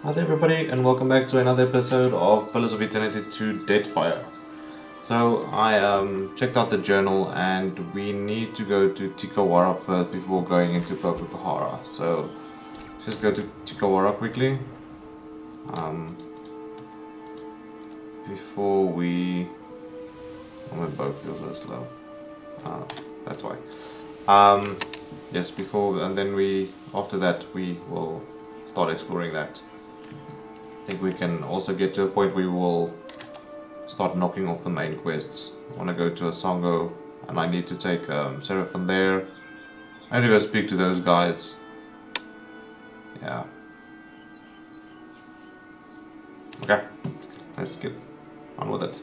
Hi there everybody and welcome back to another episode of Pillars of Eternity 2 Deadfire. So I checked out the journal and we need to go to Tikawara first before going into Pokokahara. So just go to Tikawara quickly. Before we... Oh, my bow feels so slow. That's why. Yes, before and then after that we will start exploring that. I think we can also get to a point where we will start knocking off the main quests. I want to go to a Sango and I need to take Seraphim there. I need to go speak to those guys. Yeah. Okay, let's get on with it.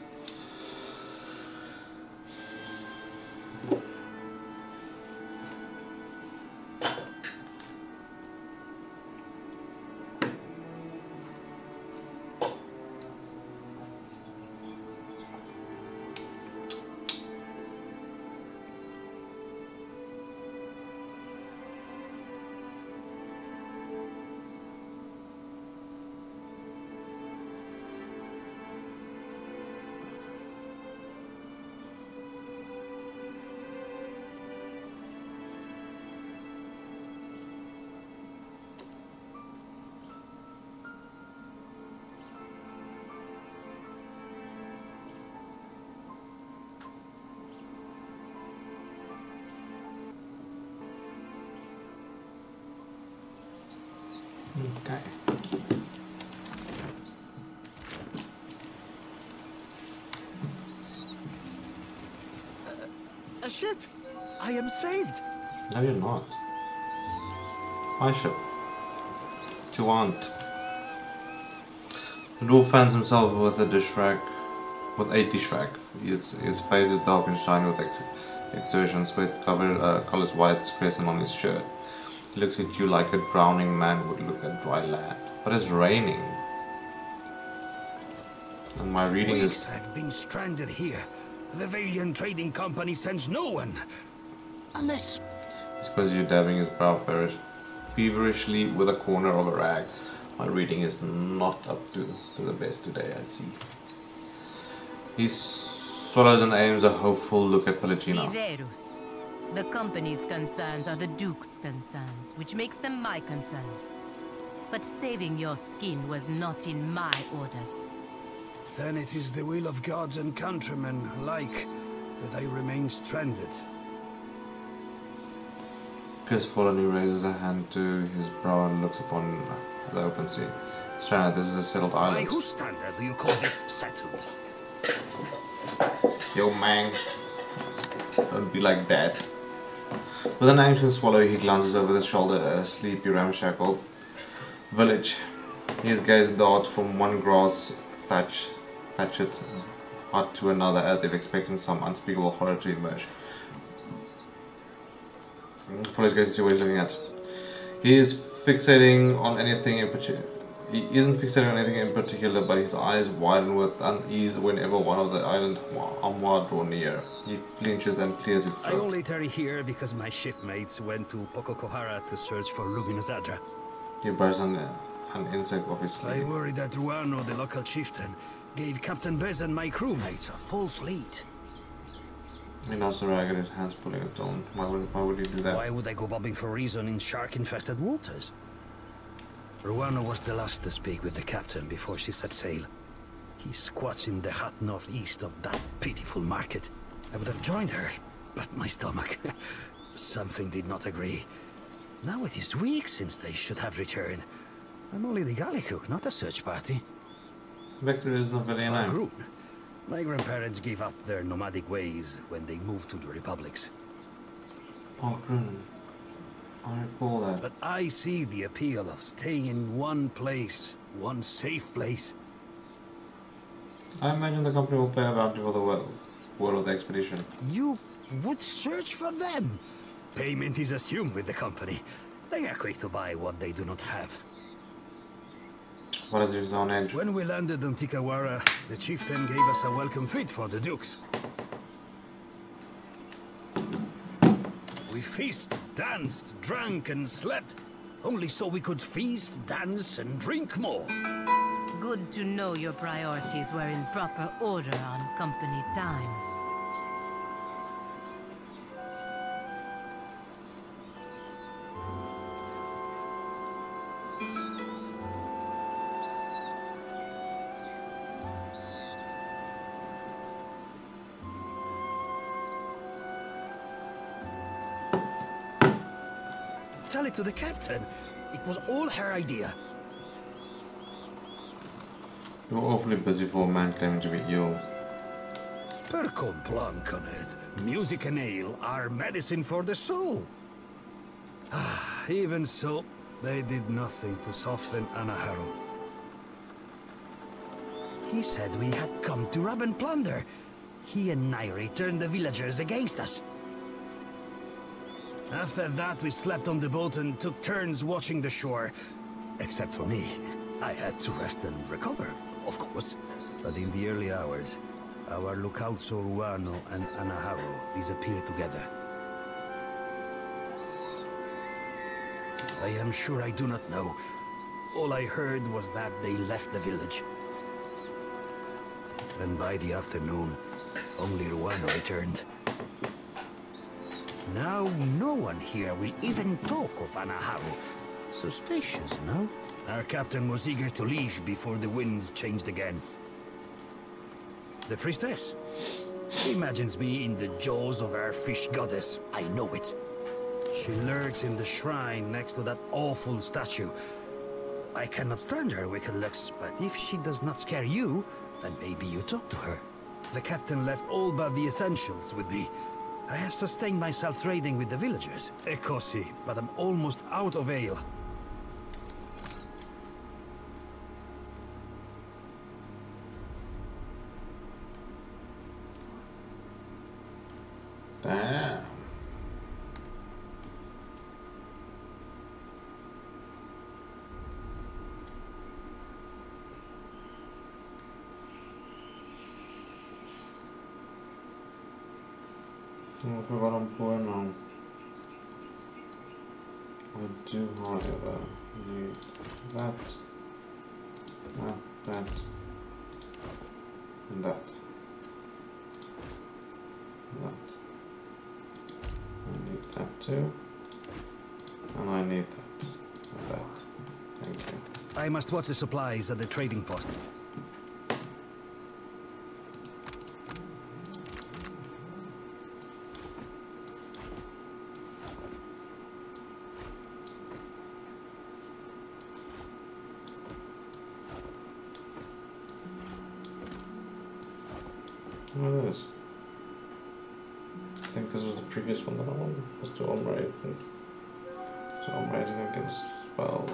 Okay. A ship! I am saved! No, you're not. My ship. What you want? The dwarf finds himself with a dish rack, with a dish rack. His face is dark and shiny with exertion, sweat colors white crescent on his shirt. He looks at you like a drowning man would look at dry land. But it's raining. And my reading is... I've been stranded here. The Valiant Trading Company sends no one. Unless... I suppose you're dabbing his brow feverishly with a corner of a rag. My reading is not up to the best today, I see. He swallows and aims a hopeful look at Pelagina. The company's concerns are the Duke's concerns, which makes them my concerns. But saving your skin was not in my orders. Then it is the will of gods and countrymen alike that I remain stranded. Crestfallen, he raises a hand to his brow and looks upon the open sea. Stranded, this is a settled By island. whose standard do you call this settled? Yo, man. Don't be like that. With an ancient swallow, he glances over his shoulder at a sleepy, ramshackle village. His gaze darts from one grass thatched hut to another, as if expecting some unspeakable horror to emerge. Follows gaze to see what he's looking at. He is fixating on anything in particular. He isn't fixating on anything in particular, but his eyes widen with unease whenever one of the island Aumaua draw near. He flinches and clears his I throat. only tarry here because my shipmates went to Pokokahara to search for Luminous Adra. He bursts an insect off his I sleeve. worry that Ruanu, the local chieftain, gave Captain Bez and my crewmates a false lead. He nods the rag at his hands pulling a tone. Why would he do that? Why would I go bobbing for reason in shark-infested waters? Ruanu was the last to speak with the captain before she set sail. He squats in the hut northeast of that pitiful market. I would have joined her, but my stomach... something did not agree. Now it is weeks since they should have returned. I'm only the galley cook, not a search party. Vector is not very name. Groon. My grandparents gave up their nomadic ways when they moved to the republics. Grun. I recall that. But I see the appeal of staying in one place, one safe place. I imagine the company will pay a bounty for the world of the expedition. You would search for them? Payment is assumed with the company. They are quick to buy what they do not have. What is his own age? When we landed on Tikawara, the chieftain gave us a welcome feast for the dukes. We feasted, danced, drank, and slept. only so we could feast, dance, and drink more. Good to know your priorities were in proper order on company time. Tell it to the captain. It was all her idea. You're awfully busy for a man claiming to be ill. Per complancanet, music and ale are medicine for the soul. Even so, they did nothing to soften Anaharu. He said we had come to rob and plunder. He and Nairi turned the villagers against us. After that, we slept on the boat and took turns watching the shore. Except for me. I had to rest and recover, of course. But in the early hours, our lookouts Ruanu and Anaharu disappeared together. I am sure I do not know. All I heard was that they left the village. And by the afternoon, only Ruanu returned. Now no one here will even talk of Anaharu. Suspicious, no? Our captain was eager to leave before the winds changed again. The priestess? She imagines me in the jaws of our fish goddess. I know it. She lurks in the shrine next to that awful statue. I cannot stand her wicked looks, but if she does not scare you, then maybe you talk to her. The captain left all but the essentials with me. I have sustained myself trading with the villagers. Ekosi, but I'm almost out of ale. Damn. I forgot I'm poor now. I do, however, need that, that, and that. I need that too. And I need that. And that. Thank you. I must watch the supplies at the trading post. What is this? I think this was the previous one that I wanted. Was to omrade and to omrading against spells.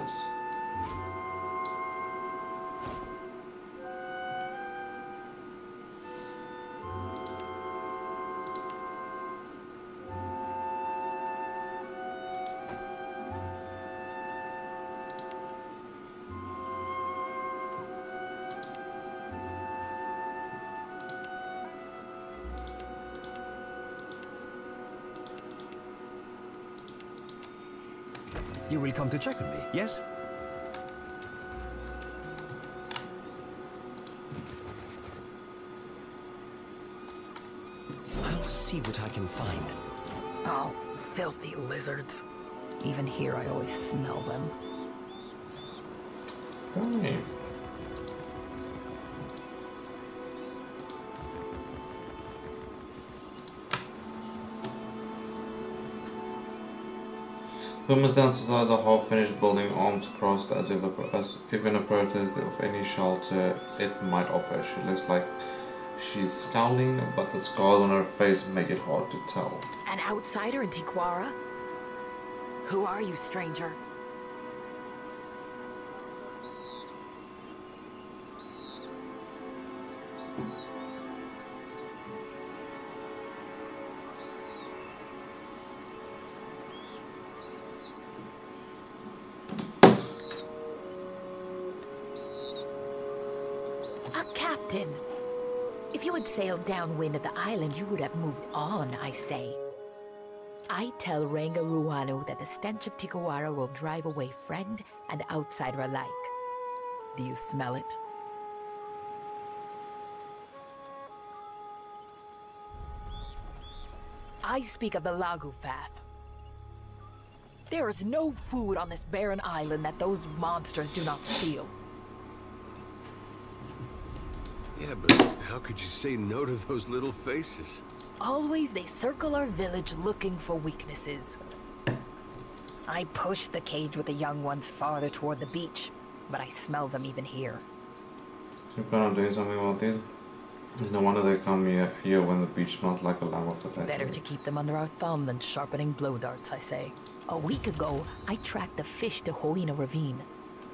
You will come to check on me, yes? I'll see what I can find. Oh, filthy lizards. Even here I always smell them. Hey. Women's dances are the half-finished building, arms crossed as if in a protest of any shelter it might offer. She looks like she's scowling, but the scars on her face make it hard to tell. An outsider in Tikawara? Who are you, stranger? Captain, if you had sailed downwind of the island, you would have moved on, I say. I tell Ranga Ruanu that the stench of Tikawara will drive away friend and outsider alike. Do you smell it? I speak of the Lagufath. There is no food on this barren island that those monsters do not steal. Yeah, but how could you say no to those little faces? Always they circle our village looking for weaknesses. I push the cage with the young ones farther toward the beach, but I smell them even here. You plan on doing something about these? There's no wonder they come here when the beach smells like a lamb of the fat. Better to keep them under our thumb than sharpening blow darts, I say. A week ago, I tracked the fish to Hoina Ravine,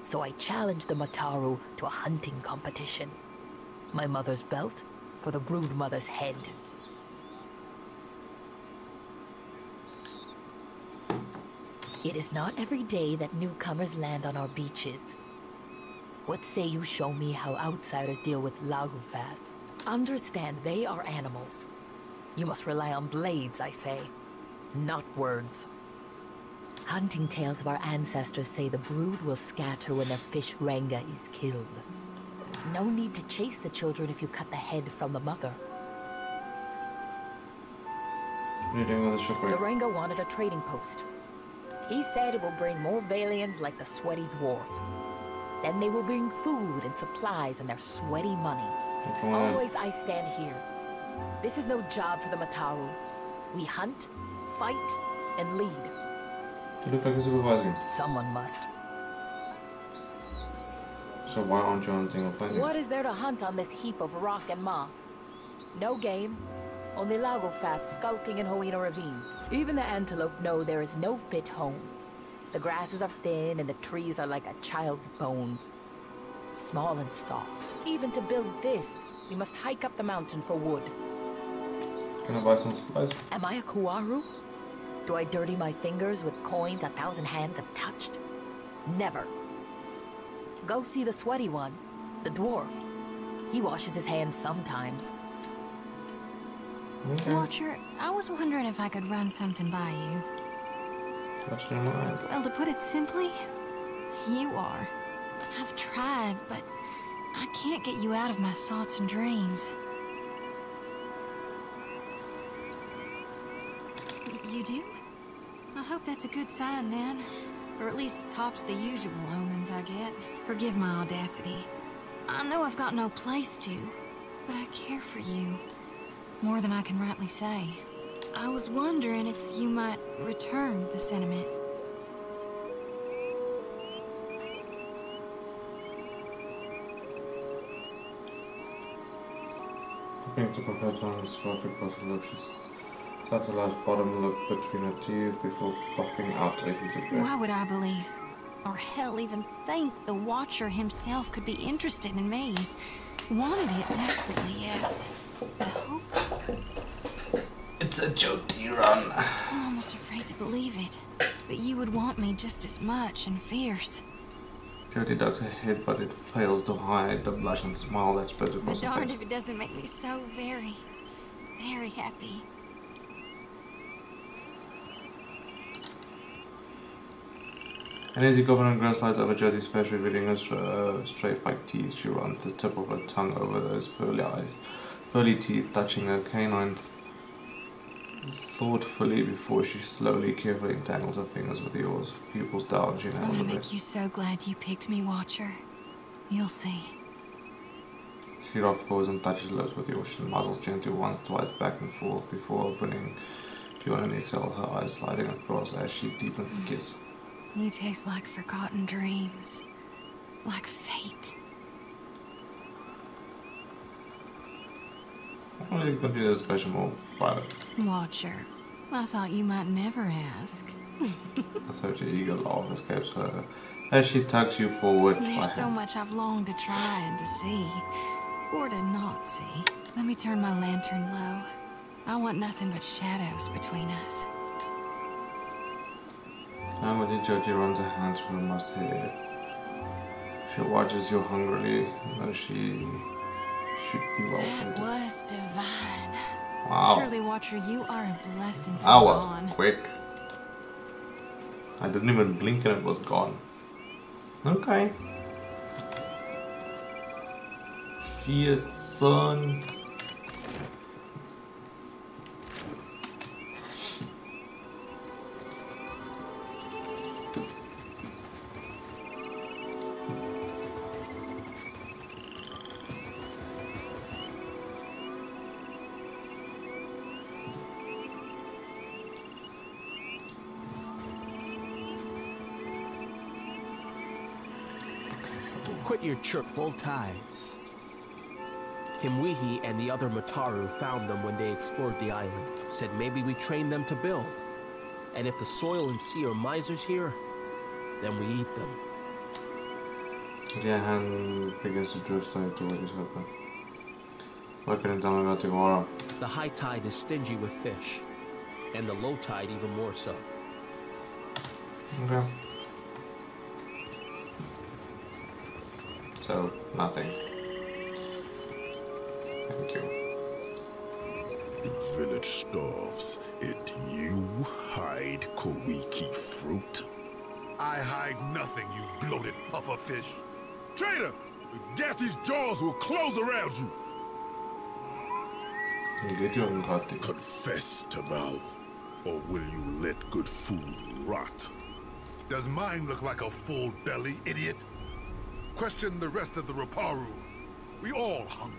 so I challenged the Mataru to a hunting competition. My mother's belt for the brood mother's head. It is not every day that newcomers land on our beaches. What say you show me how outsiders deal with Lagufath? Understand they are animals. You must rely on blades, I say, not words. Hunting tales of our ancestors say the brood will scatter when their fish Ranga is killed. No need to chase the children if you cut the head from the mother. What are you doing with the shipwreck? The Ranga wanted a trading post. He said it will bring more Valians like the sweaty dwarf. Then they will bring food and supplies and their sweaty money. Always I stand here. This is no job for the Mataru. We hunt, fight, and lead. You look like a supervisor. Someone must. So why aren't you hunting or fighting? What is there to hunt on this heap of rock and moss? No game. Only Lagufath skulking in Hoina Ravine. Even the antelope know there is no fit home. The grasses are thin and the trees are like a child's bones. Small and soft. Even to build this, we must hike up the mountain for wood. Can I buy some supplies? Am I a Kuaru? Do I dirty my fingers with coins 1,000 hands have touched? Never. Go see the sweaty one, the dwarf. He washes his hands sometimes. Okay. Watcher, I was wondering if I could run something by you. What's your mind? Well, to put it simply, you are. I've tried, but I can't get you out of my thoughts and dreams. You do? I hope that's a good sign then. Or at least tops the usual omens I get. Forgive my audacity. I know I've got no place to, but I care for you. More than I can rightly say. I was wondering if you might return the sentiment. Looking to prefer times for the bottom look. She's got a large bottom look between her teeth before puffing out a heated breath. Why would I believe, or hell even think, the Watcher himself could be interested in me? Wanted it desperately, yes. But I hope... It's a Joti run. I'm almost afraid to believe it. That you would want me just as much and fierce. Joti ducks her head, but it fails to hide the blush and smile that spreads But across her darned face. if it doesn't make me so very, very happy. And as you governor girl slides over Joti's face, revealing her straight white teeth, she runs the tip of her tongue over those pearly teeth, touching her canines thoughtfully before she slowly, carefully entangles her fingers with yours. Pupils down, she I'm nails gonna the make rest. you so glad you picked me, Watcher. You'll see. She rocks forwards and touches lips with yours. She muzzles gently once, twice back and forth before opening to an exhale, her eyes sliding across as she deepens the kiss. You taste like forgotten dreams. Like fate. I want to continue this discussion more private. Watcher, I thought you might never ask. Such an eager laugh escapes her as she tugs you forward. There's so much I've longed to try and to see. Or to not see. Let me turn my lantern low. I want nothing but shadows between us. And when Joji runs her hands through her mussed hair, she watches you hungrily, though she should be well That scented. was divine. Wow. Surely, Watcher, you are a blessing from That was on. quick. I didn't even blink and it was gone. Okay. Shit, son. Quit your chirp full tides. Kimwihi and the other Mataru found them when they explored the island. Said maybe we train them to build. And if the soil and sea are misers here, then we eat them. Han begins to draw straight to what is happening. What can you tell me about Tikawara? The high tide is stingy with fish. And the low tide even more so. Okay. So, nothing. Thank you. The village starves, and you hide Kawiki fruit? I hide nothing, you bloated pufferfish. Traitor! Gatti's jaws will close around you! Confess, Tamao, or will you let good food rot? Does mine look like a full belly, idiot? Question the rest of the Raparu. We all hunger.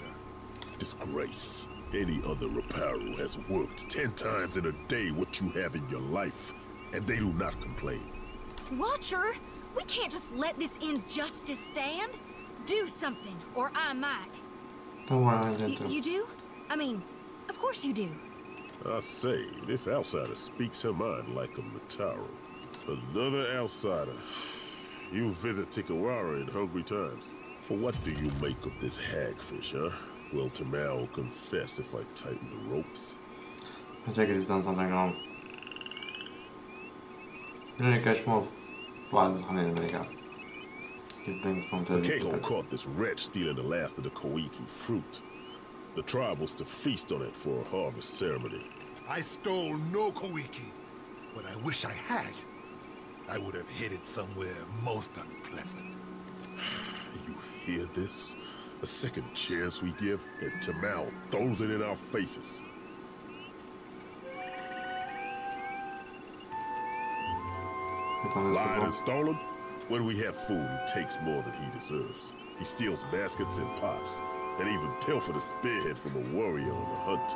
Disgrace. Any other Raparu has worked 10 times in a day what you have in your life, and they do not complain. Watcher, we can't just let this injustice stand. Do something, or I might. Don't worry, You do? I mean, of course you do. I say, this outsider speaks her mind like a Mataru. Another outsider. You visit Tikawara in hungry times. For what do you make of this hagfish, huh? Will Tamao confess if I tighten the ropes? I take it he's done something wrong. You know, you catch more violence on America. Keho caught this wretch stealing the last of the Kawiki fruit. The tribe was to feast on it for a harvest ceremony. I stole no Kawiki, but I wish I had. I would have hid it somewhere most unpleasant. You hear this? A second chance we give, and Tamao throws it in our faces. Lied and stolen? When we have food, he takes more than he deserves. He steals baskets and pots, and even pilfered a spearhead from a warrior on the hunt.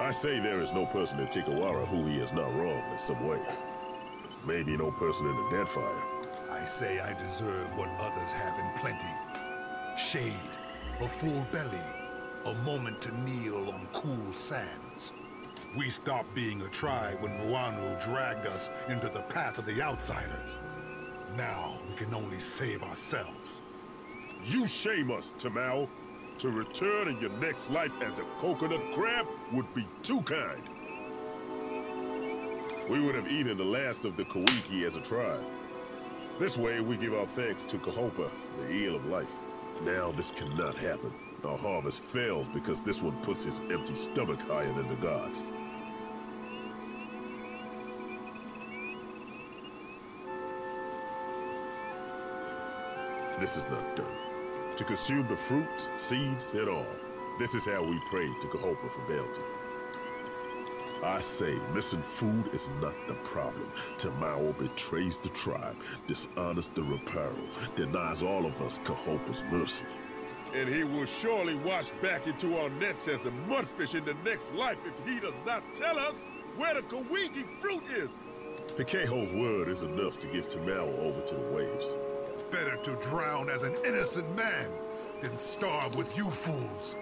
I say there is no person in Tikawara who he has not wronged in some way. Maybe no person in the Deadfire. I say I deserve what others have in plenty. Shade, a full belly, a moment to kneel on cool sands. We stopped being a tribe when Ruanu dragged us into the path of the outsiders. Now we can only save ourselves. You shame us, Tamao. To return in your next life as a coconut crab would be too kind. We would have eaten the last of the Kawiki as a tribe. This way we give our thanks to Kahopa, the eel of life. Now this cannot happen. Our harvest fails because this one puts his empty stomach higher than the gods. This is not done. To consume the fruit, seeds, and all. This is how we pray to Kahopa for bounty. I say, missing food is not the problem. Tamao betrays the tribe, dishonors the Raparu, denies all of us Kahopa's mercy. And he will surely wash back into our nets as a mudfish in the next life if he does not tell us where the Kawiki fruit is. Hikeho's word is enough to give Tamao over to the waves. Better to drown as an innocent man than starve with you fools.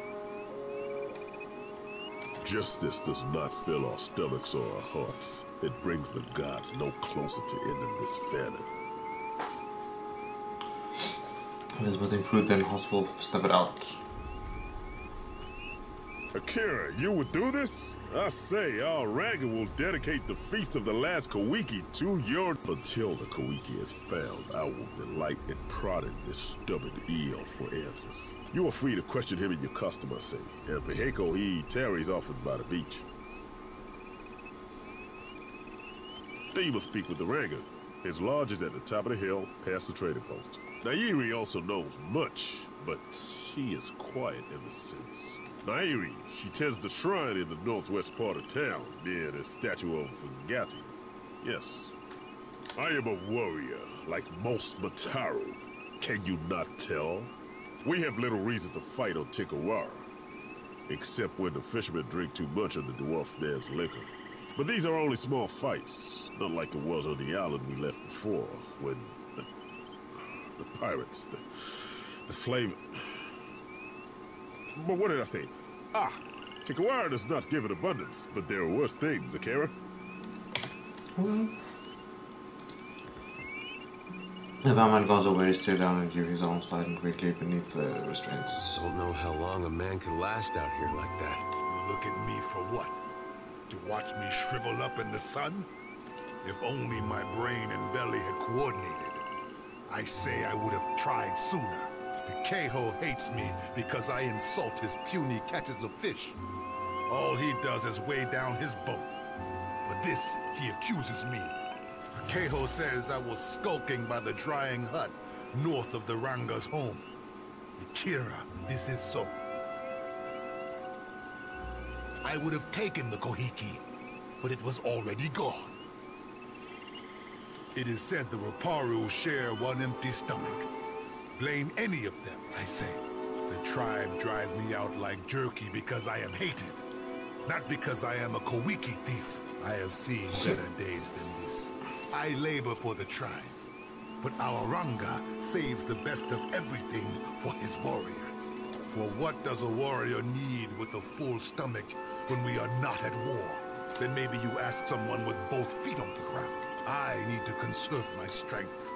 Justice does not fill our stomachs or our hearts. It brings the gods no closer to ending this famine. There's nothing fruit, then Hoss will snap it out. Akira, you would do this? I say, our Ranga will dedicate the feast of the last Kawiki to your... Until the Kawiki is found, I will delight in prodding this stubborn eel for answers. You are free to question him in your custom, I say. And Miheko, he tarries often by the beach. Then you must speak with the Ranga. His lodge is at the top of the hill, past the trading post. Nairi also knows much, but she is quiet in a sense. Nairi, she tends the shrine in the northwest part of town, near the statue of Ngati. Yes. I am a warrior, like most Mataru. Can you not tell? We have little reason to fight on Tikawara, except when the fishermen drink too much of the dwarf man's liquor. But these are only small fights, not like it was on the island we left before, when the pirates, the slave... But what did I say? Ah, Tikawara does not give it abundance, but there are worse things, Akira. The barman goes over his tear down into his own sliding quickly beneath the restraints. Don't know how long a man could last out here like that. You look at me for what? To watch me shrivel up in the sun? If only my brain and belly had coordinated. I say I would have tried sooner. Keho hates me because I insult his puny catches of fish. All he does is weigh down his boat. For this, he accuses me. Keho says I was skulking by the drying hut north of the Ranga's home. Akira, this is so. I would have taken the Kohiki, but it was already gone. It is said the Raparu share one empty stomach. Blame any of them, I say. The tribe drives me out like jerky because I am hated. Not because I am a Kawiki thief. I have seen better days than this. I labor for the tribe. But our Ranga saves the best of everything for his warriors. For what does a warrior need with a full stomach when we are not at war? Then maybe you ask someone with both feet on the ground. I need to conserve my strength.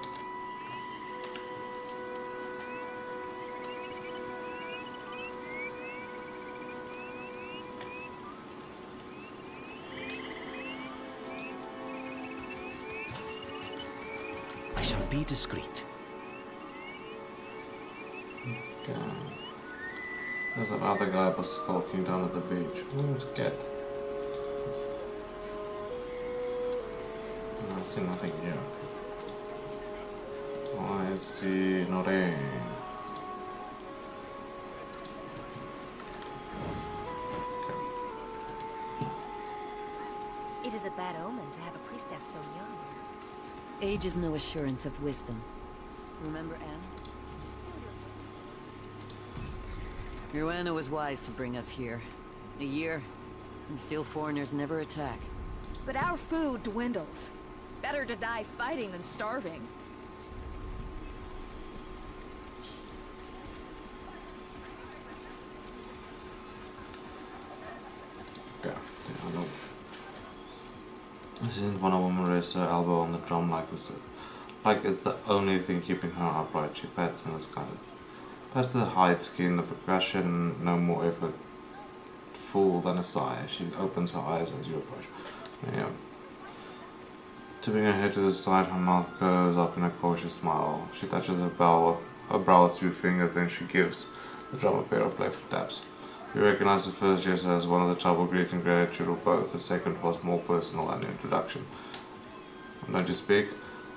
I shall be discreet. Damn. There's another guy was skulking down at the beach. Where's Get? I see nothing here. I see no rain. It is a bad omen to have a priestess so young. Age is no assurance of wisdom. Remember Anne? Ruanu was wise to bring us here. A year, and still foreigners never attack. But our food dwindles. Better to die fighting than starving. Yeah, I know. Since one woman raised her elbow on the drum like this, like it's the only thing keeping her upright, she pats in the sky. Pats the hide skin, the percussion, no more effortful than a sigh. She opens her eyes as you approach. Yeah. Tipping her head to the side, her mouth curves up in a cautious smile. She touches her brow with 2 fingers, then she gives the drum a pair of playful taps. You recognize the first gesture as one of the trouble greeting gratitude or both. The second was more personal, an introduction. Don't you speak?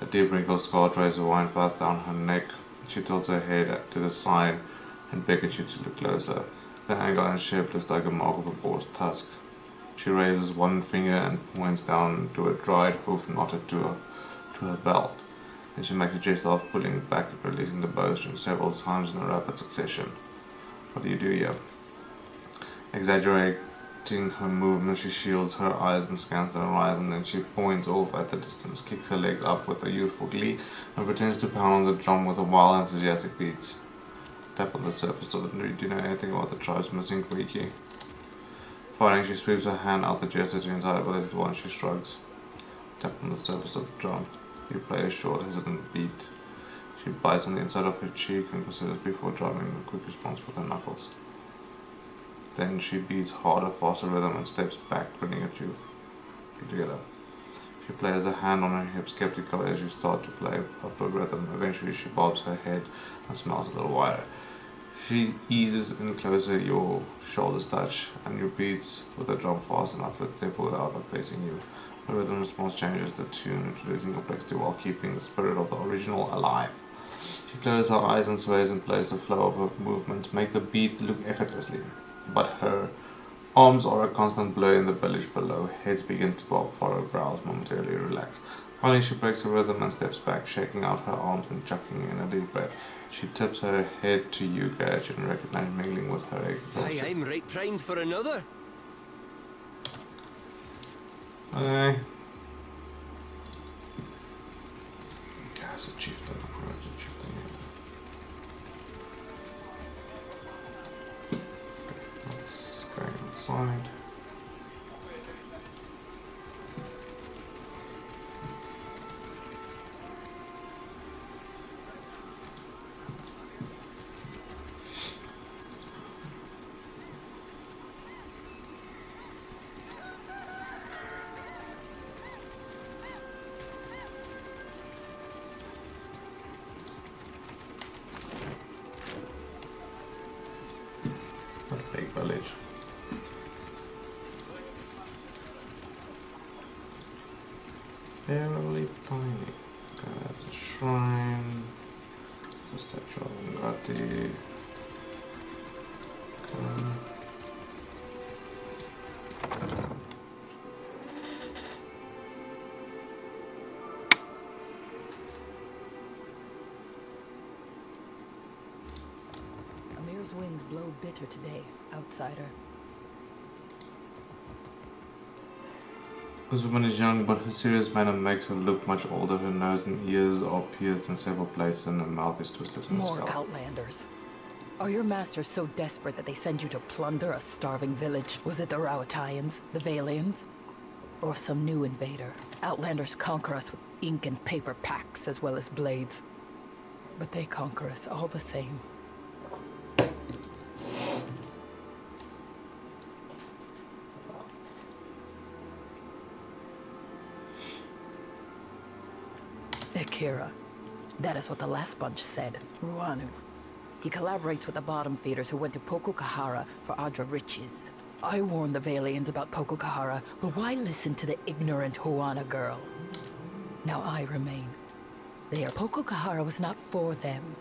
A deep wrinkled scar traces a wine path down her neck. She tilts her head to the side and beckons you to look closer. The angle and shape looks like a mark of a boar's tusk. She raises one finger and points down to a dried hoof knotted to her belt. Then she makes a gesture of pulling it back and releasing the bowstring several times in a rapid succession. What do you do here? Exaggerating her movement, she shields her eyes and scans the horizon, then she points off at the distance, kicks her legs up with a youthful glee, and pretends to pound on the drum with a wild, enthusiastic beats. Tap on the surface of the... Do you know anything about the tribe's missing Kuiki? Firing, she sweeps her hand out the gesture to entire ability at once. She shrugs. Tap on the surface of the drum. You play a short, hesitant beat. She bites on the inside of her cheek and considers before drumming a quick response with her knuckles. Then she beats harder, faster rhythm and steps back, grinning at you. Get together. She plays a hand on her hip skeptical as you start to play up a rhythm. Eventually she bobs her head and smiles a little wider. She eases in closer, your shoulders touch, and your beats with a drum fast enough with the tempo without her facing you. The rhythm response changes the tune, introducing complexity while keeping the spirit of the original alive. She closes her eyes and sways in place. The flow of her movements make the beat look effortlessly, but her arms are a constant blur in the village below. Heads begin to bob, furrowed brows momentarily relax. Finally she breaks the rhythm and steps back, shaking out her arms and chucking in a deep breath. She tips her head to you, gratitude and recognize mingling with her exhaustion. I'm right primed for another. Okay. There's a chieftain. Where's the chieftain yet? Okay, let's go inside. Big village. Fairly tiny. Okay, that's a shrine. It's a statue of Ngati. Amir's winds blow bitter today, outsider. This woman is young, but her serious manner makes her look much older. Her nose and ears are pierced in several places, and her mouth is twisted in the More skull. outlanders. Are your masters so desperate that they send you to plunder a starving village? Was it the Rauataians, the Valians, or some new invader? Outlanders conquer us with ink and paper packs as well as blades. But they conquer us all the same. Akira. That is what the last bunch said. Ruanu. He collaborates with the bottom feeders who went to Pokokahara for Adra riches. I warned the Valians about Pokokahara, but why listen to the ignorant Huana girl? Now I remain. Pokokahara was not for them.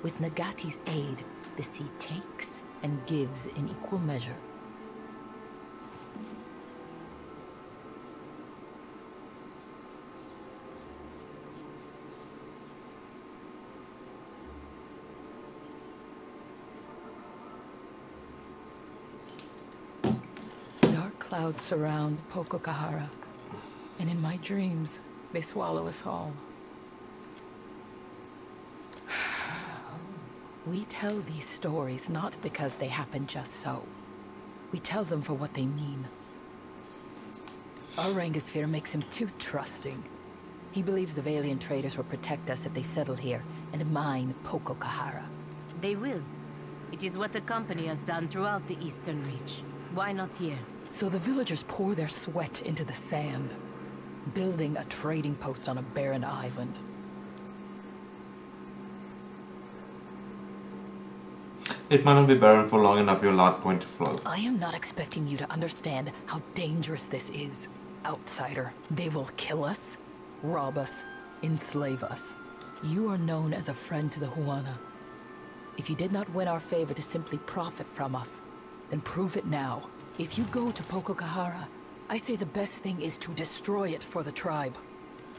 With Nagati's aid, the sea takes and gives in equal measure. Clouds surround Pokokahara, and in my dreams, they swallow us all. We tell these stories not because they happen just so. We tell them for what they mean. Our Rangosphere makes him too trusting. He believes the Valiant traders will protect us if they settle here and mine Pokokahara. They will. It is what the company has done throughout the Eastern Reach. Why not here? So the villagers pour their sweat into the sand, building a trading post on a barren island. It might not be barren for long enough, your light point to float. I am not expecting you to understand how dangerous this is, outsider. They will kill us, rob us, enslave us. You are known as a friend to the Huana. If you did not win our favor to simply profit from us, then prove it now. If you go to Pokokahara, I say the best thing is to destroy it for the tribe.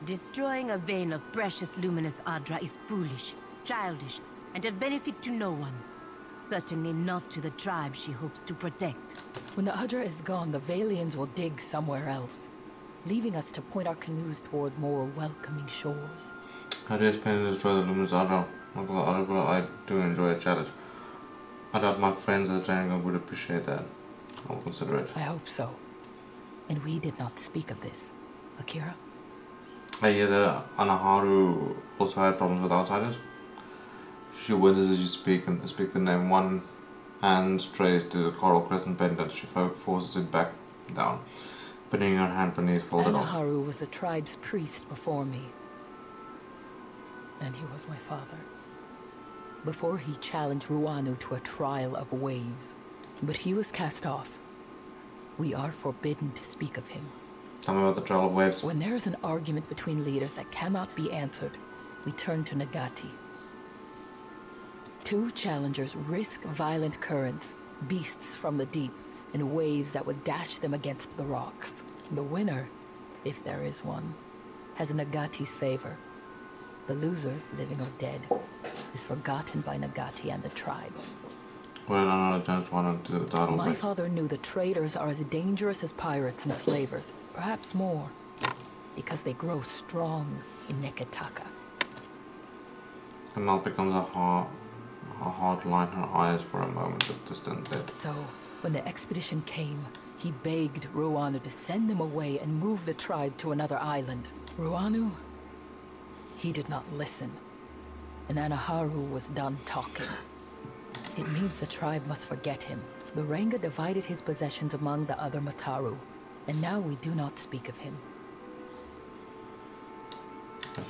Destroying a vein of precious luminous Adra is foolish, childish, and of benefit to no one. Certainly not to the tribe she hopes to protect. When the Adra is gone, the Valians will dig somewhere else, leaving us to point our canoes toward more welcoming shores. How do you explain to destroy the luminous Adra? I do enjoy a challenge. I doubt my friends at the Triangle would appreciate that. I'll consider it. I hope so. And we did not speak of this, Akira? I hear that Anaharu also had problems with outsiders. She winces as you speak and speak the name one and strays to the coral crescent pendant. She forces it back down, putting her hand beneath folded arms. Anaharu was a tribe's priest before me, and he was my father. Before he challenged Ruanu to a trial of waves, but he was cast off. We are forbidden to speak of him. Tell me about the trial of waves. When there is an argument between leaders that cannot be answered, we turn to Nagati. Two challengers risk violent currents, beasts from the deep, and waves that would dash them against the rocks. The winner, if there is one, has Nagati's favor. The loser, living or dead, is forgotten by Nagati and the tribe. Well, I just wanted to title. My father knew the traders are as dangerous as pirates and slavers, perhaps more, because they grow strong in Neketaka. Kamal becomes a hard line, her eyes for a moment of distant dead. So, when the expedition came, he begged Ruanu to send them away and move the tribe to another island. Ruanu, he did not listen, and Anaharu was done talking. It means the tribe must forget him. The Ranga divided his possessions among the other Mataru, and now we do not speak of him.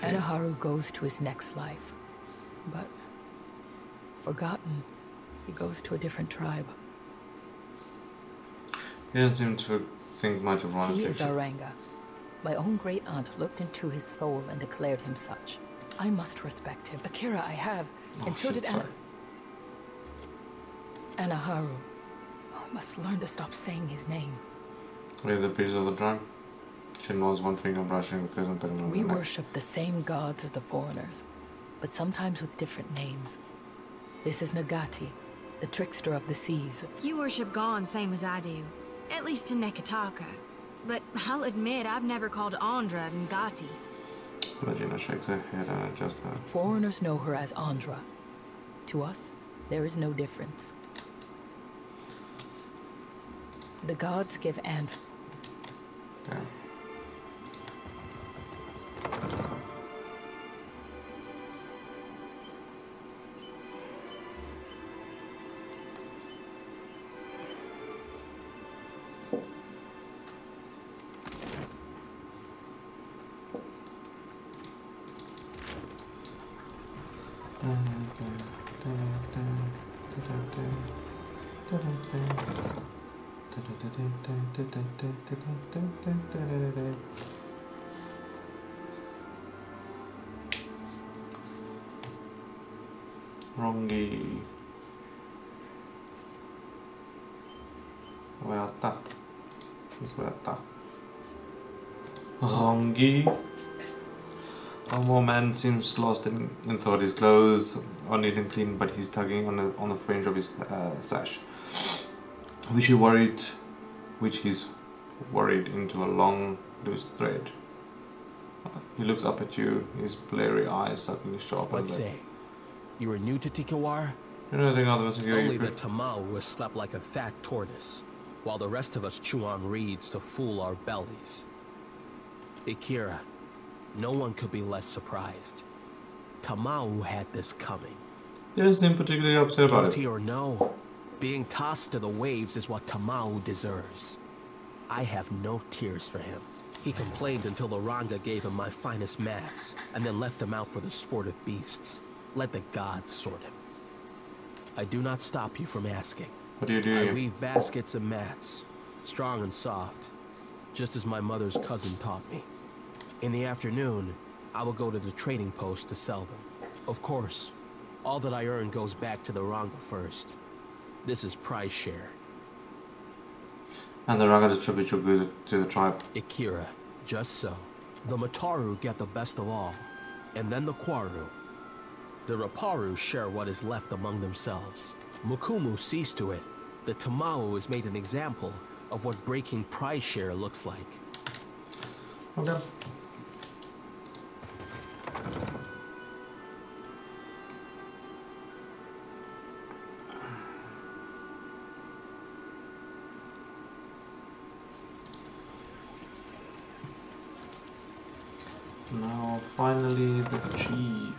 Anaharu goes to his next life, but forgotten, he goes to a different tribe. He didn't seem to think much of Ruanu's He is future. a Ranga. My own great aunt looked into his soul and declared him such. I must respect him. Akira I have, and so did Anaharu. I must learn to stop saying his name. We have the piece of the drum. She knows one finger brushing the crescent pendant. We worship the same gods as the foreigners, but sometimes with different names. This is Nagati, the trickster of the seas. You worship Gon same as I do, at least in Neketaka. But I'll admit I've never called Andra Ngati. Regina shakes her head and adjusts her. Foreigners know her as Andra. To us, there is no difference. The gods give answers. Okay. Rongi. Weata. She's Weata. Rongi. Aumaua man seems lost in thought. His clothes are neat and clean, but he's tugging on the fringe of his sash, which he's worried into a long loose thread. He looks up at you, his blurry eyes suddenly sharp. Let's say, you were new to Tikawara? You know anything other than Only the Tamau was slept like a fat tortoise, while the rest of us chew on reeds to fool our bellies. Akira, no one could be less surprised. Tamau had this coming. He doesn't seem particularly upset about it. Guilty or no, being tossed to the waves is what Tamau deserves. I have no tears for him. He complained until the Ranga gave him my finest mats, and then left him out for the sport of beasts. Let the gods sort him. I do not stop you from asking. What do you do? I weave baskets and mats, strong and soft, just as my mother's cousin taught me. In the afternoon, I will go to the trading post to sell them. Of course, all that I earn goes back to the Ranga first. This is prize share. And the Ranga distribute your goods to the tribe. Akira, just so. The Mataru get the best of all, and then the Kwaru. The Raparu share what is left among themselves. Mukumu sees to it. The Tamau is made an example of what breaking prize share looks like. Okay. Now, finally, the chief.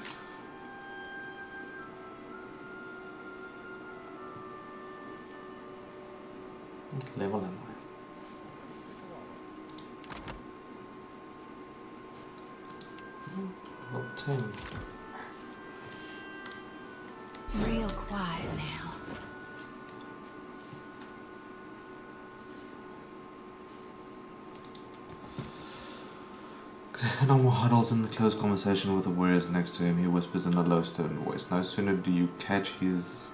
Level am I? Level 10. Real quiet now. Aumaua huddles in close conversation with the warriors next to him. He whispers in a low, stern voice. No sooner do you catch his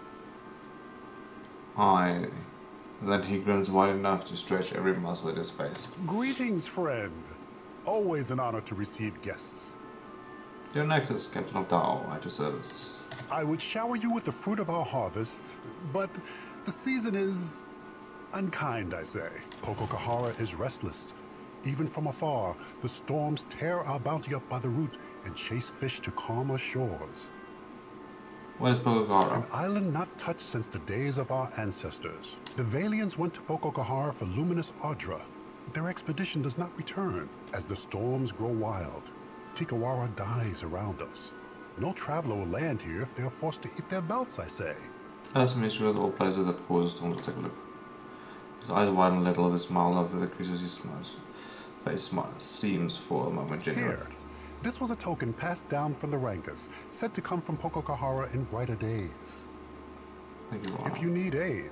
eye than he grins wide enough to stretch every muscle in his face. Greetings, friend. Always an honor to receive guests. Your next is Captain of Tao, at your service. I would shower you with the fruit of our harvest, but the season is unkind, I say. Pococahara is restless. Even from afar, the storms tear our bounty up by the root and chase fish to calmer shores. What is Pococahara? An island not touched since the days of our ancestors. The Valians went to Pococahara for luminous Ardra. Their expedition does not return as the storms grow wild. Tikawara dies around us. No traveler will land here if they are forced to eat their belts, I say. That's a mystery of all places that causes storms to take a look. His eyes widen a little, the smile over the creases he smiles. Face seems for a moment genuine. Here, this was a token passed down from the Rangas, said to come from Pococahara in brighter days. Thank you, If you need aid,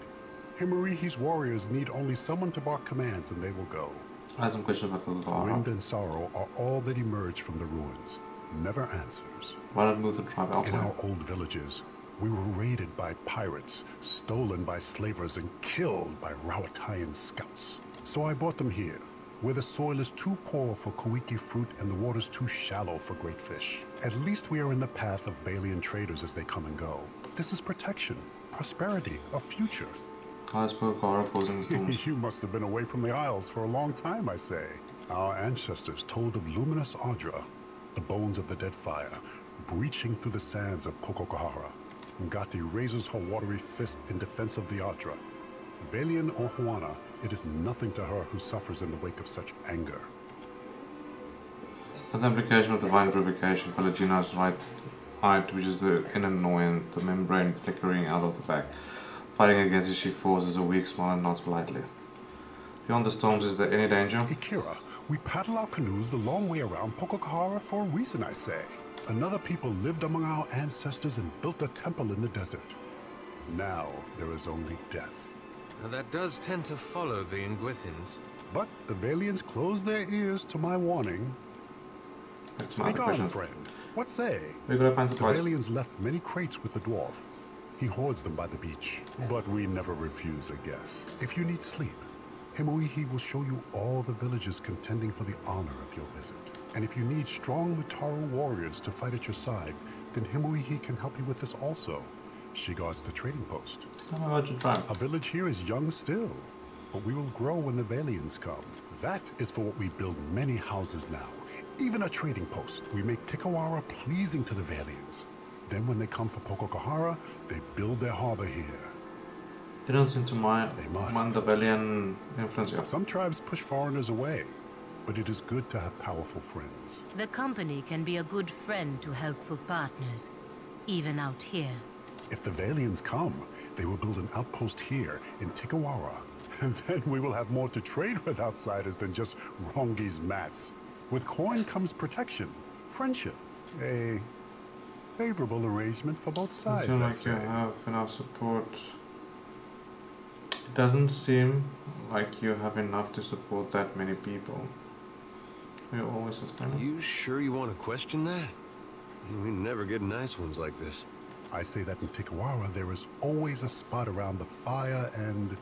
Himarihi's warriors need only someone to bark commands and they will go. I have some questions about Pococahara. Wind and sorrow are all that emerge from the ruins. Never answers. Why not move the tribe In elsewhere? our old villages, we were raided by pirates, stolen by slavers, and killed by Rawatayan scouts. So I brought them here, where the soil is too poor for Kuiki fruit and the waters too shallow for great fish. At least we are in the path of Valian traders as they come and go. This is protection, prosperity, a future. How is Pococahara causing storms? You must have been away from the Isles for a long time, I say. Our ancestors told of luminous Ardra, the bones of the Deadfire, breaching through the sands of Pococahara. Ngati raises her watery fist in defense of the Ardra. Valian or Juana, it is nothing to her who suffers in the wake of such anger. With the implication of divine purification, Pelagina's right eye twitches the inner annoyance, the membrane flickering out of the back. Fighting against it, she forces a weak smile and nods politely. Beyond the storms, is there any danger? Ikira, we paddle our canoes the long way around Pococahara for a reason, I say. Another people lived among our ancestors and built a temple in the desert. Now there is only death. Now that does tend to follow the Ingwithins. But the Valians closed their ears to my warning. Speak on, friend. What say? We're gonna find the supplies. Valians left many crates with the dwarf. He hoards them by the beach. But we never refuse a guest. If you need sleep, Himoihi will show you all the villages contending for the honor of your visit. And if you need strong Mutaru warriors to fight at your side, then Himoihi can help you with this also. She guards the trading post. How about your tribe? Our village here is young still, but we will grow when the Valians come. That is for what we build many houses now. Even a trading post. We make Tikawara pleasing to the Valians. Then when they come for Pococahara, they build their harbor here. They don't seem to mind the Valian influence here. Some tribes push foreigners away, but it is good to have powerful friends. The company can be a good friend to helpful partners, even out here. If the Valians come, they will build an outpost here in Tikawara. And then we will have more to trade with outsiders than just Rongi's mats. With coin comes protection, friendship, a favorable arrangement for both sides. I feel like you have enough support. It doesn't seem like you have enough to support that many people. You always Are you sure you want to question that? We never get nice ones like this. I say that in Tikawara there is always a spot around the fire and...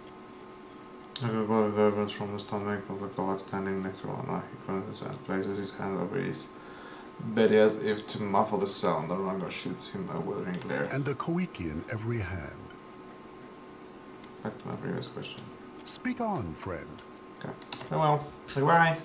I got reverberance from the stomach of the guard standing next to Rana. He grunts and places his hand over his belly as if to muffle the sound. The Ranga shoots him a withering glare. And a koiki in every hand. Back to my previous question. Speak on, friend. Okay. Farewell. Goodbye.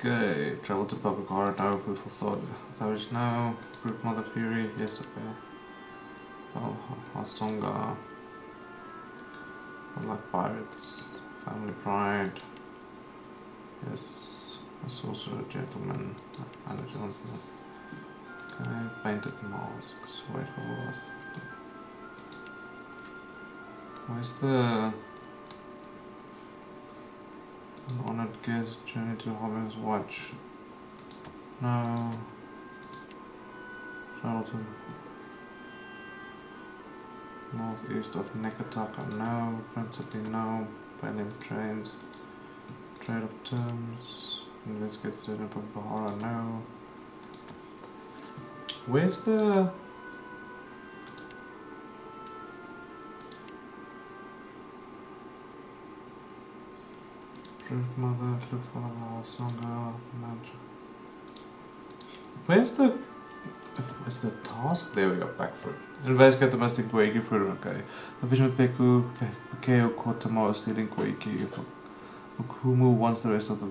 Okay, travel to Pococahara, no food for thought. Savage no, Brute Mother Fury, yes, okay. Oh, Hastonga. Unlike pirates. family pride. Yes, that's also a gentleman and a gentleman. Okay, painted masks. Wait for us. Where's the an honored guest journey to Hobbin's Watch? No. Charlton. Northeast of Nekataka, no. Principally, no. Pending trains. Trade of terms. Investigate student of Bahara, no. Where's the... Truth mother, look for the Sangha, magic. Where's the task? There we go, back for it. Investigate domestic Koiki fruit, okay. The vision of Peku, Pekeo caught Tamao stealing Koiki. Mukumu wants the rest of the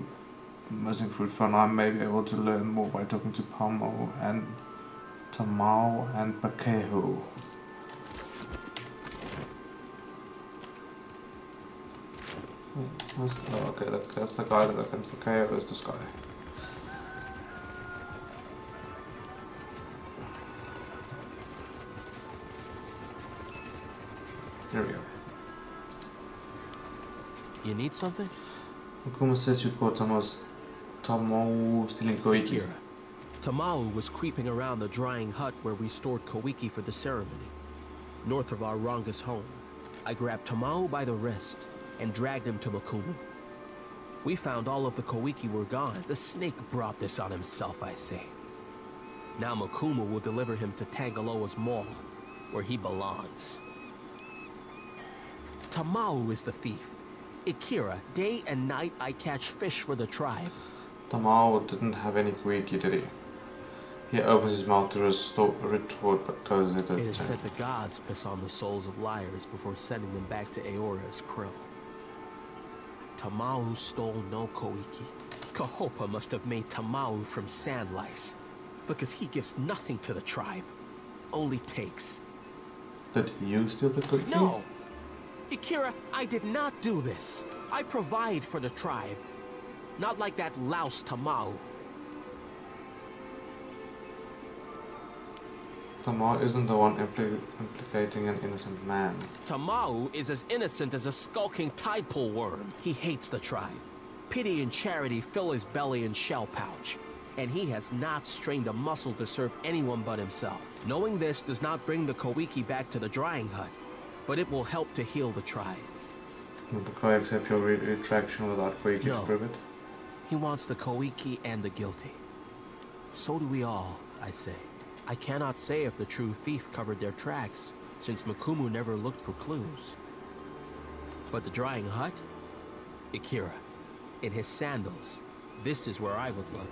missing fruit found. I may be able to learn more by talking to Pamo and Tamao and Pekeo. Okay, that's the guy that I can Pekeo is this guy. There we go. You need something? Mukumu says you caught Tamao stealing Koiki. Tamao was creeping around the drying hut where we stored Koiki for the ceremony, north of our Ranga's home. I grabbed Tamao by the wrist and dragged him to Mukumu. We found all of the Koiki were gone. The snake brought this on himself, I say. Now Mukumu will deliver him to Tangaloa's mall, where he belongs. Tamao is the thief. Ikira, day and night I catch fish for the tribe. Tamao didn't have any Koiki, did he? He opens his mouth to retort, but closes it. It is said the gods piss on the souls of liars before sending them back to Aora as krill. Tamao stole no Koiki. Kahopa must have made Tamao from sand lice, because he gives nothing to the tribe, only takes. Did you steal the Koiki? No! Ikira, I did not do this. I provide for the tribe. Not like that louse Tamao. Tamao isn't the one implicating an innocent man. Tamao is as innocent as a skulking tide-pool worm. He hates the tribe. Pity and charity fill his belly and shell pouch. And he has not strained a muscle to serve anyone but himself. Knowing this does not bring the Koiki back to the drying hut, but it will help to heal the tribe. Will the Koi accept your retraction without Koiki to prove it? He wants the Koiki and the guilty. So do we all, I say. I cannot say if the true thief covered their tracks, since Mukumu never looked for clues. But the drying hut? Ikira, in his sandals, this is where I would look.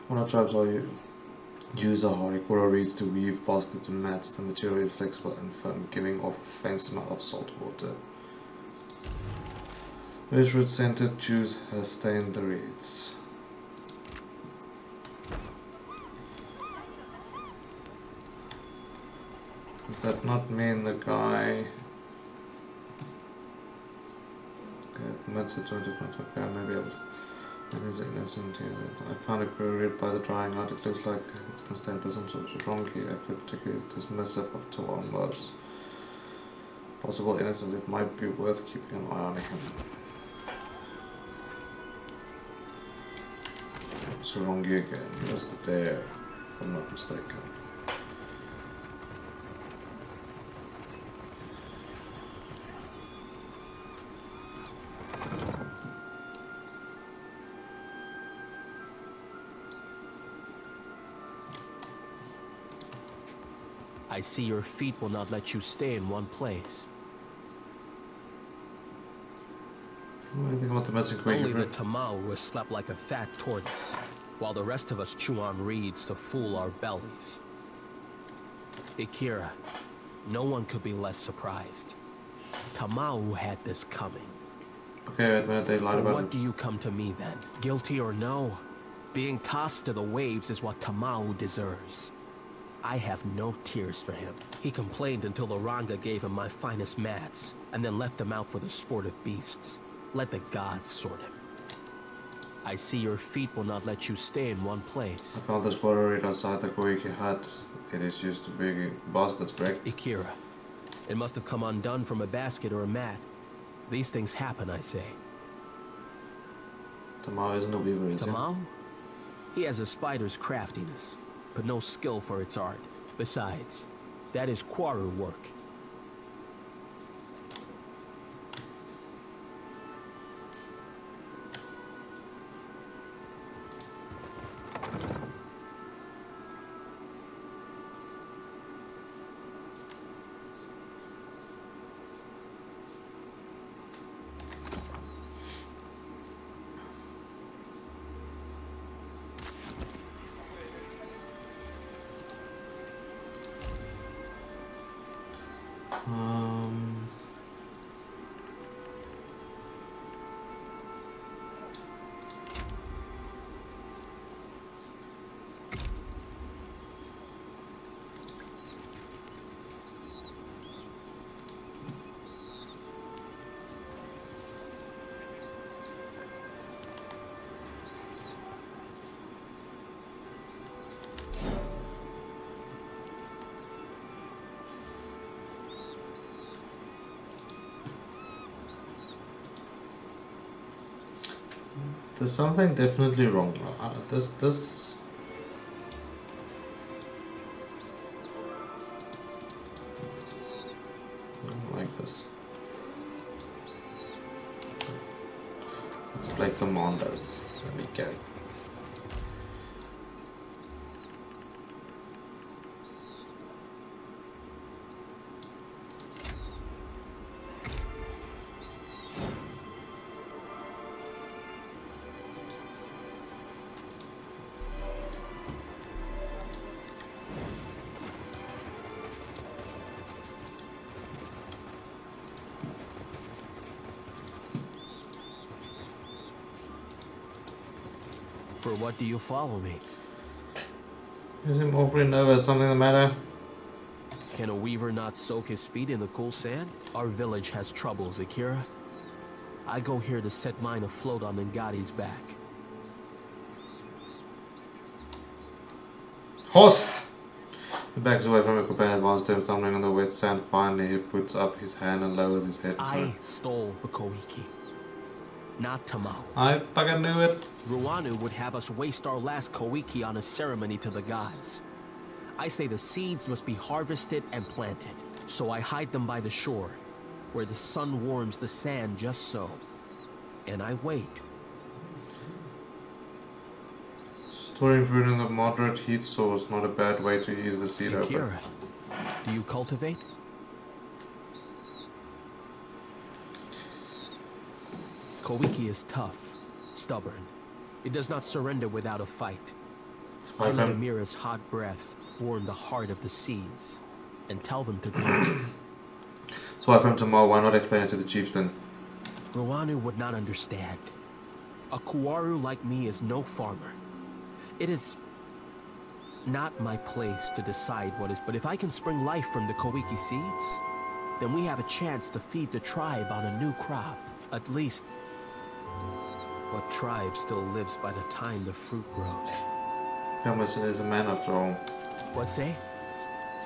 What tribes are you? Use awry coral reeds to weave baskets and mats. The material is flexible and firm, giving off a faint smell of salt water. Beechwood scented juice has stained the reeds. Does that not mean the guy? Okay, permits it to okay, maybe able to. It is innocent here. I found it buried by the drying out. It looks like it's been stained by some sort of wrongly. I feel particularly dismissive of Tawamba's possible innocence. It might be worth keeping an eye on him. Surongi again. He was there, if I'm not mistaken. I see your feet will not let you stay in one place. What do you think about the missing queen? Only the Tamau was slept like a fat tortoise, while the rest of us chew on reeds to fool our bellies. Ikira, no one could be less surprised. Tamau had this coming. Okay, wait a minute, they lied about it. What do you come to me then? Guilty or no? Being tossed to the waves is what Tamau deserves. I have no tears for him. He complained until the Ranga gave him my finest mats, and then left him out for the sport of beasts. Let the gods sort him. I see your feet will not let you stay in one place. I found this quarter right outside the Koiki hut. It is used to be baskets, correct? Ikira. It must have come undone from a basket or a mat. These things happen, I say. Tamau isn't a weaver, is he? Tamau? He has a spider's craftiness, but no skill for its art. Besides, that is Kwaru work. There's something definitely wrong. This I don't like this. Let's play commandos. There we go. For what do you follow me? You seem awfully nervous. Something the matter? Can a weaver not soak his feet in the cool sand? Our village has troubles, Akira. I go here to set mine afloat on Ngati's back. Horse! He backs away from a companion, advances to him, stumbling on the wet sand. Finally, he puts up his hand and lowers his head. I stole the Koiki, not Tamau. I fucking knew it. Ruanu would have us waste our last Koiki on a ceremony to the gods. I say the seeds must be harvested and planted, so I hide them by the shore, where the sun warms the sand just so. And I wait. Storing fruit in the moderate heat source, not a bad way to ease the seed over. Akira, do you cultivate? Koiki is tough, stubborn. It does not surrender without a fight. I let Amira's hot breath warm the heart of the seeds and tell them to grow. So I from tomorrow, why not explain it to the chieftain? Ruanu would not understand. A Kwaru like me is no farmer. It is not my place to decide what is, but if I can spring life from the Koiki seeds, then we have a chance to feed the tribe on a new crop. At least, What tribe still lives by the time the fruit grows? Emerson is a man after all. What say?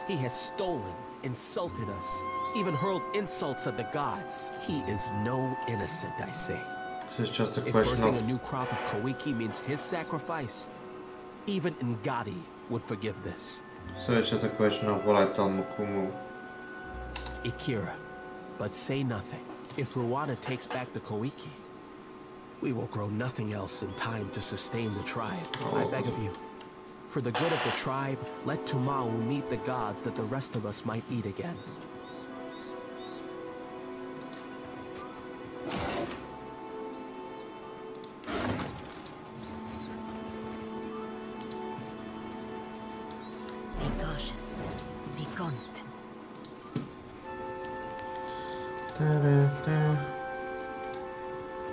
He has stolen, insulted us, even hurled insults at the gods. He is no innocent, I say. This is just a If question birthing of... a new crop of Kawiki means his sacrifice, even Ngati would forgive this. So it's just a question of what I tell Mukumu. Ikira, but say nothing. If Ruanu takes back the Kawiki, we will grow nothing else in time to sustain the tribe. I beg of you. For the good of the tribe, let Tumau meet the gods that the rest of us might eat again. Be cautious. Be constant.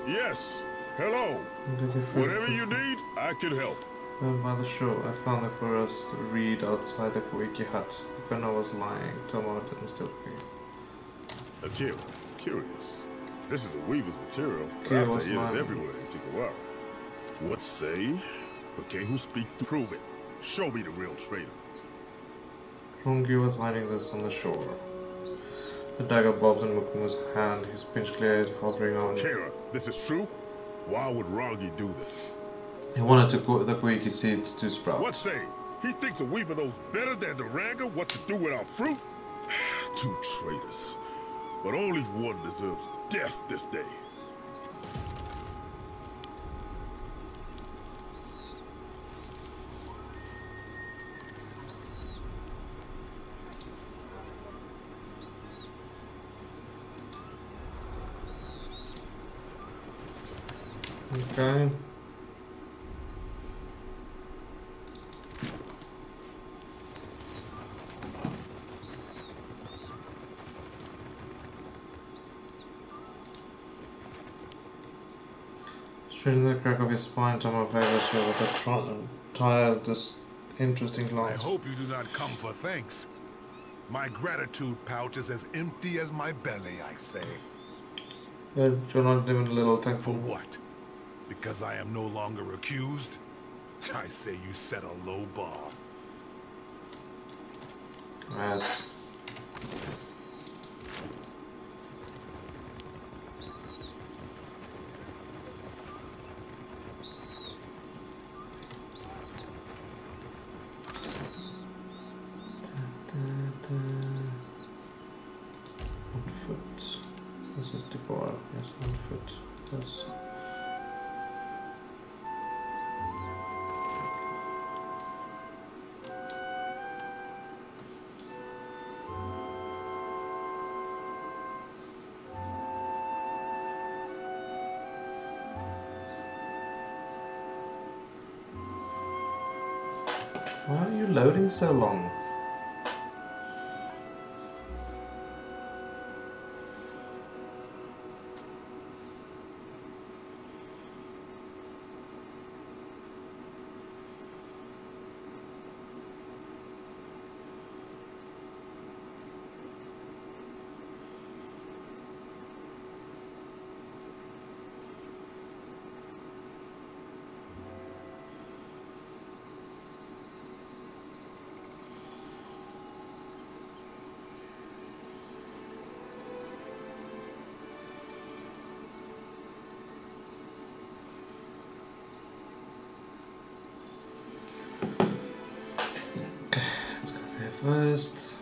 Yes. Hello. Whatever you need, I can help. By the shore, I found the chorus reed outside the Kawiki hut. When I was lying, Tomo didn't steal free. Akira, curious. This is a weaver's material. Akira I was say it is lying. everywhere in Tikawara. What say? Okay, who speaks to prove it? Show me the real traitor. Rungi was hiding this on the shore. The dagger bobs in Mukumu's hand, his pinched glare hovering on. Akira, this is true? Why would Rangi do this? He wanted the Kawiki seeds to sprout. What say? He thinks a weaver knows better than the Ranga what to do with our fruit? Two traitors. But only one deserves death this day. Okay. Straight in the crack of his spine, Tomo favors you with a tired, interesting glance. I hope you do not come for thanks. My gratitude pouch is as empty as my belly, I say. You're not even a little thankful. For what? Because I am no longer accused? I say you set a low bar. Yes. This is Tikawara. Yes, 1 foot. Yes. Why are you loading so long? First,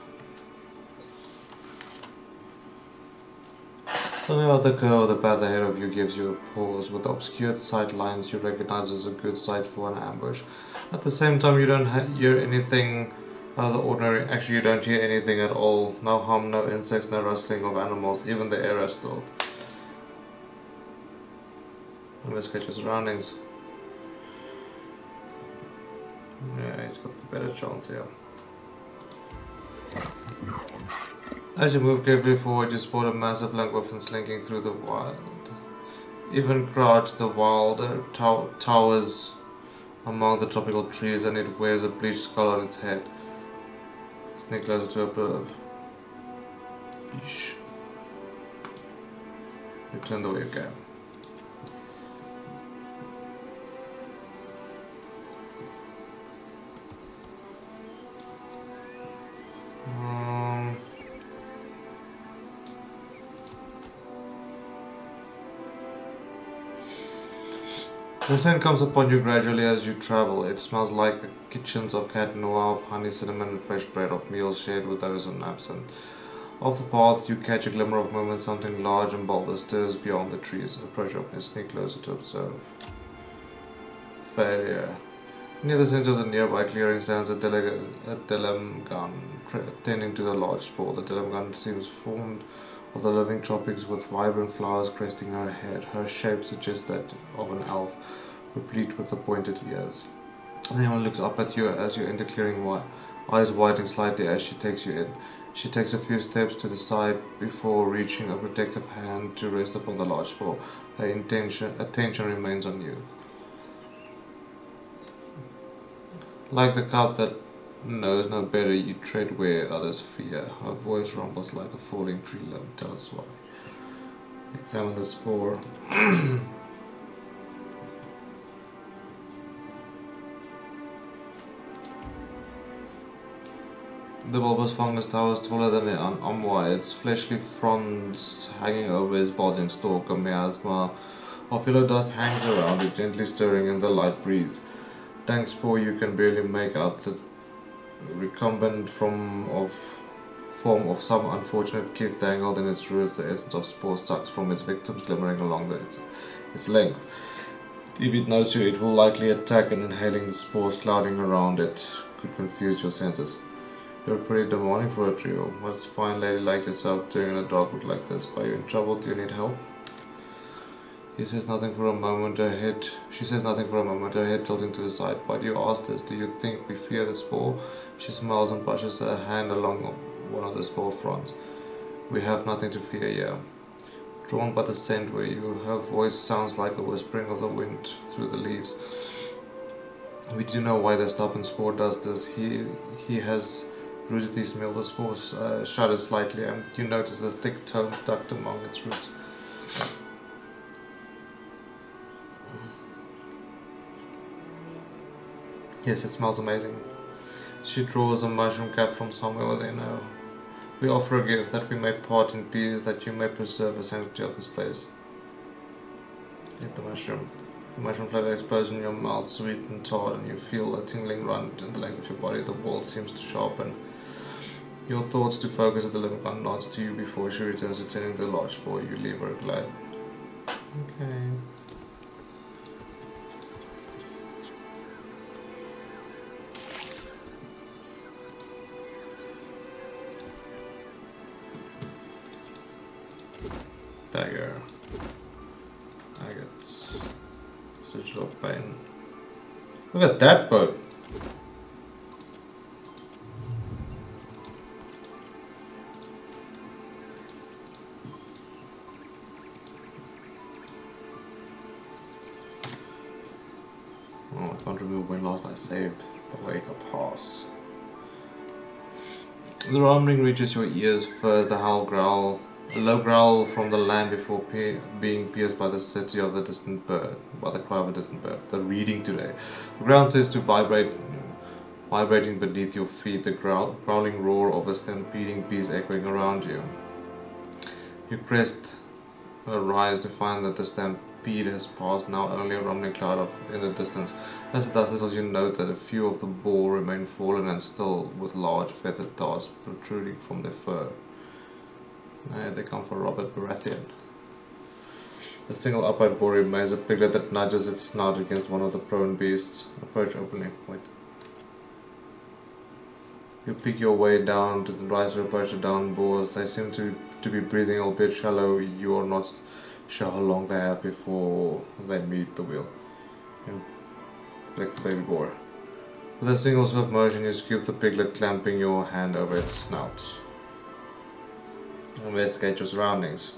something about the girl the path ahead of you gives you a pause. With obscured sight lines you recognize as a good site for an ambush. At the same time, you don't hear anything out of the ordinary. Actually, you don't hear anything at all. No hum, no insects, no rustling of animals. Even the air is stilled. Investigate your surroundings. Yeah, he's got the better chance here. As you move carefully forward, you spot a massive Langwolf slinking through the wild. Even crouched, the wilder towers among the tropical trees, and it wears a bleached skull on its head. Sneak closer to observe. Yeesh. You turn the way you can. The scent comes upon you gradually as you travel. It smells like the kitchens of cat noir, of honey, cinnamon, and fresh bread, of meals shared with those on absent. Off the path, you catch a glimmer of movement. Something large and bulbous stirs beyond the trees. Approach up and sneak closer to observe. Failure. Near the center of the nearby clearing stands a dilemma gun, tending to the large spore. The dilemma gun seems formed of the living tropics with vibrant flowers cresting her head. Her shape suggests that of an elf, replete with the pointed ears. Anyone looks up at you as you enter clearing, eyes widening slightly as she takes you in. She takes a few steps to the side before reaching a protective hand to rest upon the large spore. Her attention remains on you. Like the cub that knows no better, you tread where others fear. Her voice rumbles like a falling tree limb. Tell us why. Examine the spore. The bulbous fungus towers taller than an Aumaua, its fleshly fronds hanging over its bulging stalk. A miasma of yellow dust hangs around it, gently stirring in the light breeze. Dank spore, you can barely make out the recumbent form of some unfortunate kith dangled in its roots. The essence of spore sucks from its victims, glimmering along its length. If it knows you, it will likely attack, and inhaling the spores clouding around it could confuse your senses. You're pretty demanding for a trio. What's a fine lady like yourself doing in a dogwood like this? Are you in trouble? Do you need help? He says nothing for a moment, she says nothing for a moment, her head tilting to the side. Why do you ask this? Do you think we fear the spore? She smiles and brushes her hand along one of the spore fronds. We have nothing to fear here. Drawn by the scent where you, her voice sounds like a whispering of the wind through the leaves. We do know why the stubborn spore does this. He has rooted these mills. The spore shudders slightly, and you notice the thick tome tucked among its roots. Yes, it smells amazing. She draws a mushroom cap from somewhere where they know. We offer a gift that we may part in peace, that you may preserve the sanctity of this place. Eat the mushroom. The mushroom flavor explodes in your mouth, sweet and tart, and you feel a tingling run in the length of your body. The wall seems to sharpen. Your thoughts to focus at the living one nods to you before she returns to tending the large spore. You leave her glad. Okay. Dagger. Agates. Switch of pain. Look at that boat. Oh, I can't remember when last I saved. Awake a pass. The rumbling reaches your ears first, a low growl from the land before being pierced by the city of the distant bird, by the cry of a distant bird. The reading today. The ground says to vibrating beneath your feet, the growling roar of a stampeding beast echoing around you. You crest rise to find that the stampede has passed, now only a rumbling cloud in the distance. As it does this, you note that a few of the boar remain fallen and still, with large feathered darts protruding from their fur. They come for Robert Baratheon. A single upright boar remains, a piglet that nudges its snout against one of the prone beasts. Approach openly. Wait. You pick your way down to the rise to approach the downed boars. They seem to be breathing, albeit shallow. You are not sure how long they have before they meet the wheel. You collect the baby boar. With a single swift motion, you scoop the piglet, clamping your hand over its snout. Investigate your surroundings.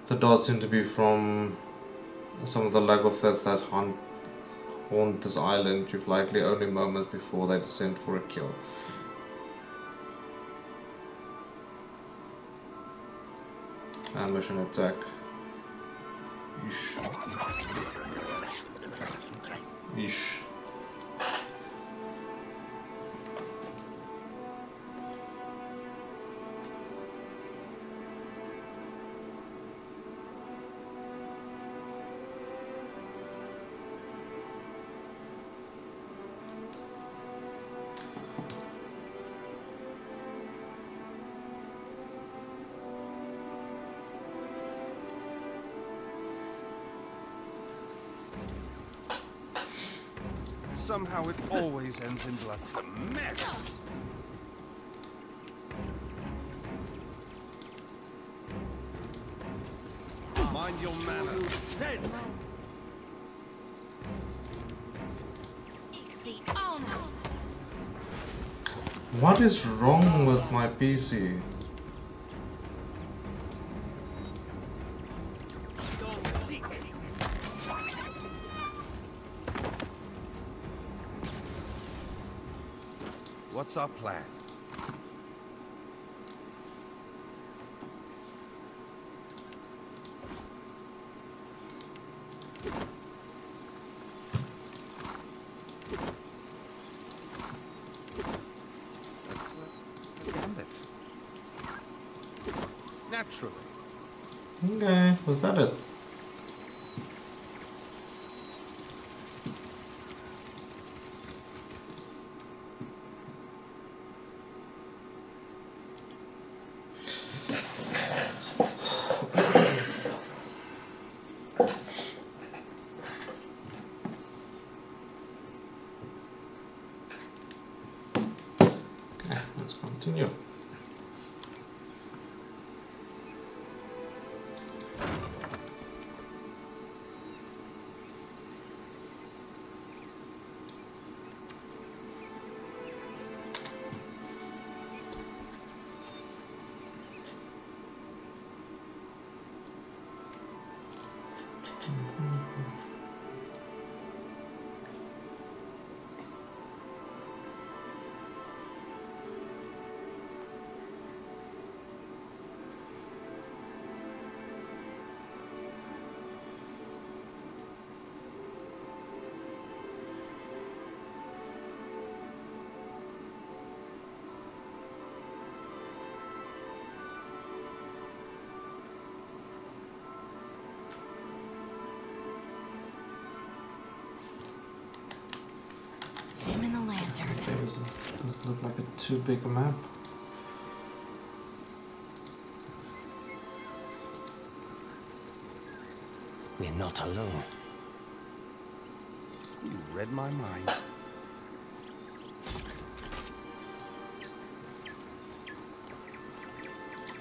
The darts seem to be from some of the Lagofeth that haunt this island. You've likely only moments before they descend for a kill. Ambush and attack. Yeesh. Yeesh. Somehow it always ends in blood. Mess! Mind your manners. Dead! What is wrong with my PC? What's our plan? Naturally. Okay, was that it? Okay, let's continue. Dim in the lantern. Okay, does it look like a too big a map? We're not alone. You read my mind.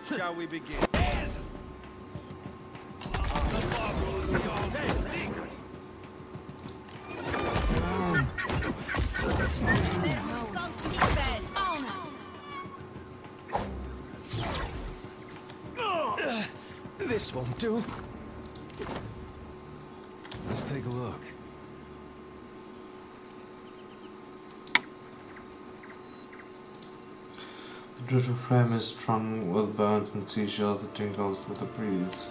Shall we begin? This won't do. Let's take a look. The driftwood frame is strung with burns and seashells that tinkles with the breeze.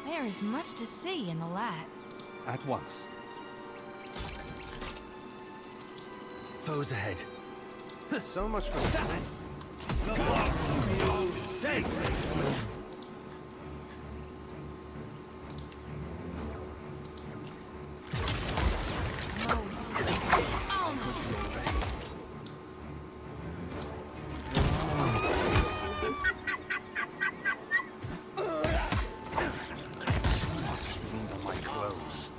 There is much to see in the light. At once. Foes ahead. So much for that. My clothes.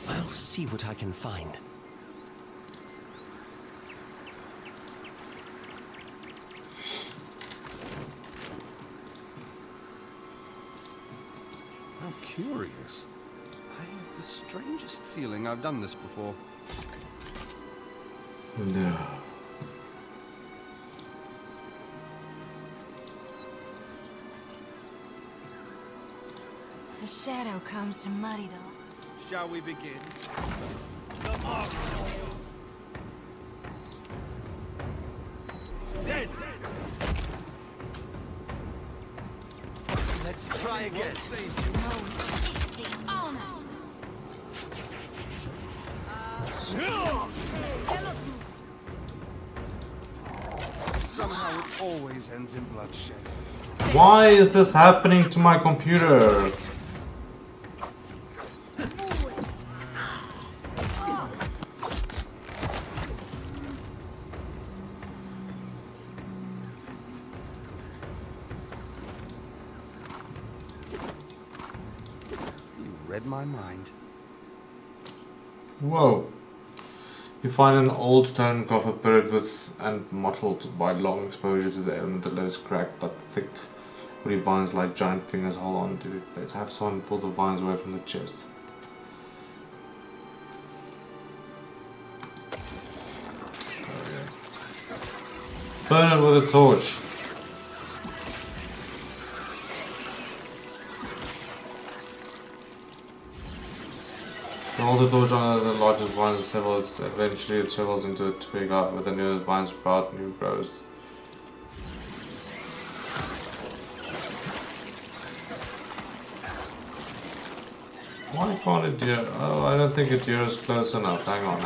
I'll see what I can find. How curious. I have the strangest feeling I've done this before. No. A shadow comes to muddy the... Shall we begin? Let's try again. Somehow it always ends in bloodshed. Why is this happening to my computer? read my mind. Whoa. You find an old stone coffer period with and mottled by long exposure to the element that let it crack, but thick woody vines like giant fingers hold on to it. Let's have someone pull the vines away from the chest. Burn it with a torch. Hold the torch on the largest vines sevels. Eventually it swivels into a twig out with the nearest vine sprout new grows. Why can't a deer? Oh, I don't think a deer is close enough. Hang on.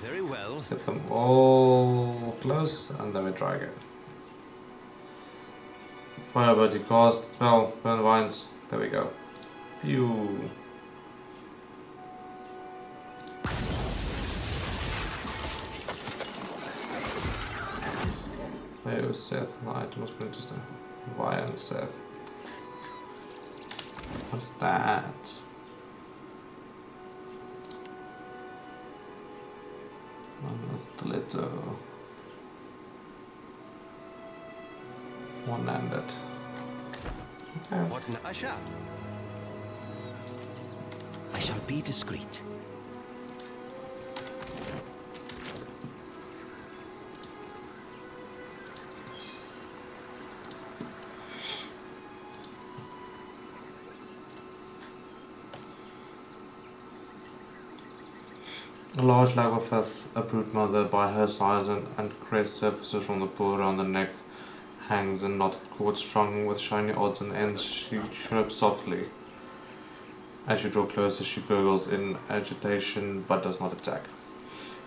Very well. Get them all close and then we try again. Fire buddy cast, spell, burn vines. There we go. Pew. Hey, it was Seth. My item was pretty interesting. Why and Seth? What's that? Stiletto. One-handed. Okay. What I shall. I shall be discreet. A large lag of earth, a brute mother by her size and crest surfaces from the pool around the neck, hangs a knotted cord strung with shiny odds and ends. She chirps softly. As you draw closer, she gurgles in agitation but does not attack.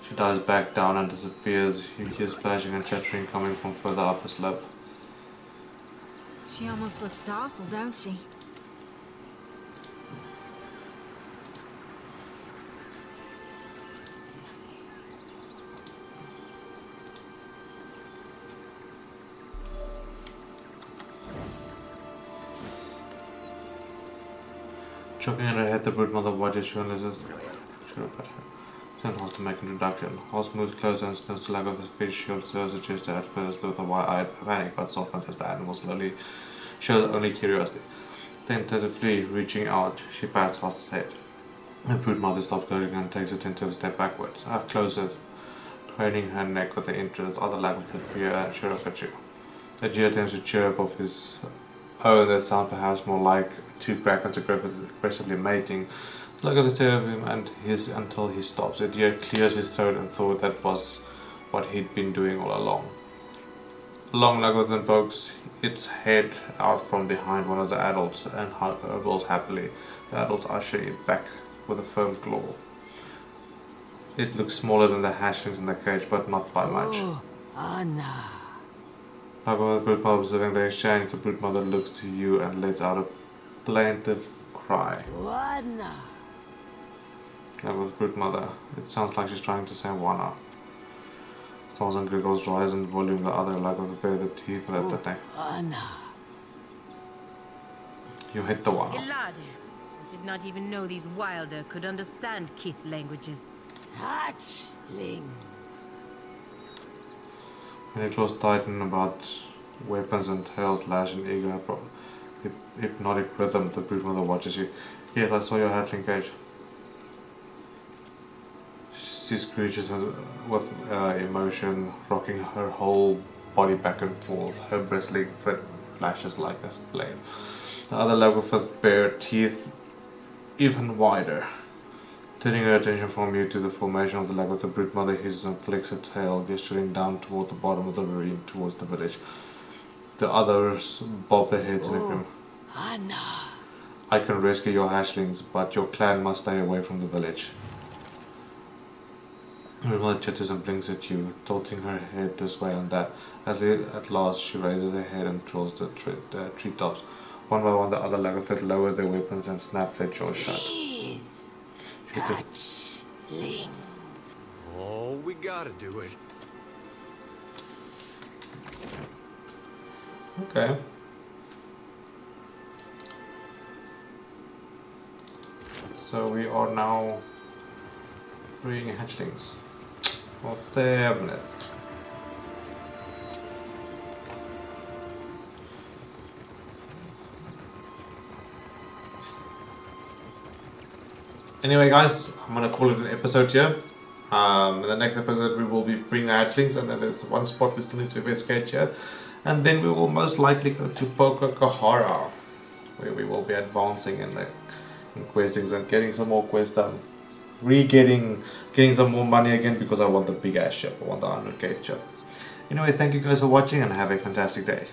She dives back down and disappears. You hear splashing and chattering coming from further up the slope. She almost looks docile, don't she? Choking at her head, the brute mother watches you and listens. Sure about her. Send Horse to make introduction. Horse moves closer and sniffs the leg of the fish. She observes the gesture at first with a wide-eyed panic, but softens as the animal slowly shows only curiosity. Then tentatively reaching out, she pats Horse's head. The brute mother stops gurgling and takes a tentative step backwards, closer, craning her neck with the interest, other lag of the fear and chirp at you. The deer attempts to chirp of his own that sound perhaps more like two krakens aggressively mating. Look at the tail of him and his until he stops. The deer clears his throat and thought that was what he'd been doing all along. A long Lagothan pokes its head out from behind one of the adults and hurbles happily. The adults usher it back with a firm claw. It looks smaller than the hatchlings in the cage, but not by much. Oh, Anna. Like with the brute mother observing the exchange, the brute mother looks to you and lets out a plaintive cry. Anna. Like with the brute mother, it sounds like she's trying to say Wana. Stalls and giggles rise in volume, the other like with the bear, the teeth at the neck. Anna. You hit the Wana. Elade. I did not even know these wilder could understand Kith languages. Hatchlings. When it was tightened about weapons and tails lash in eager hypnotic rhythm, the brute mother watches you. Yes, I saw your hatchling cage. She screeches with emotion, rocking her whole body back and forth. Her bristling foot flashes like a blade. The other leg with its bare teeth even wider. Turning her attention from you to the formation of the leg of the brute mother hisses and flicks her tail, gesturing down toward the bottom of the ravine towards the village. The others bob their heads in agreement. Anna. I can rescue your hatchlings, but your clan must stay away from the village. The mother chitters and blinks at you, tilting her head this way and that. At last she raises her head and twirls the treetops. One by one the other Lagothat lower their weapons and snap their jaws shut. Hatchlings. Oh, we gotta do it. Okay. So we are now breeding hatchlings. For 7 minutes. Anyway guys, I'm gonna call it an episode here. In the next episode we will be freeing the hatchlings, and then there's one spot we still need to investigate here. And then we will most likely go to Tikawara, where we will be advancing in the questings and getting some more quests done. Getting some more money again, because I want the big ass ship. I want the 100k ship. Anyway, thank you guys for watching and have a fantastic day.